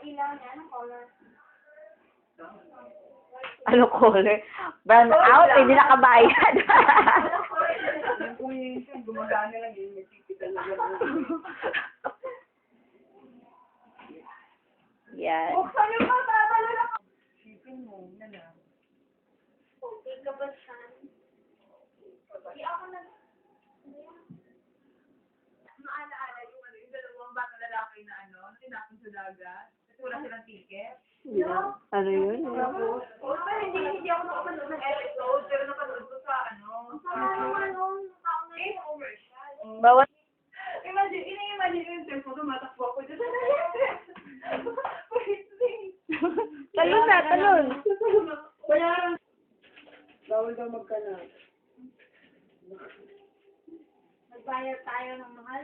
ilaw niya, anong color? Ano color? Brown out, hindi nakabayad. Kung yun, gumagana lang yun, nagtitigal na gano'n. Yan. Buksan yung mata, talo na ka. Sipin mo, na lang. Hindi ka ba siya? Hindi ako na... Maalaala yung dalawang bata lalaki na tinapon sa dagat. Kasi wala silang ticket. Yeah. Ano yun? Pero hindi ako nakapanood ng episode, pero napanood ko sa commercial. Bawat Imagine yung cellphone, tumatakbo ako dyan. talon na, talon. Kaya, bawal daw magkana. Nagbayad tayo ng mahal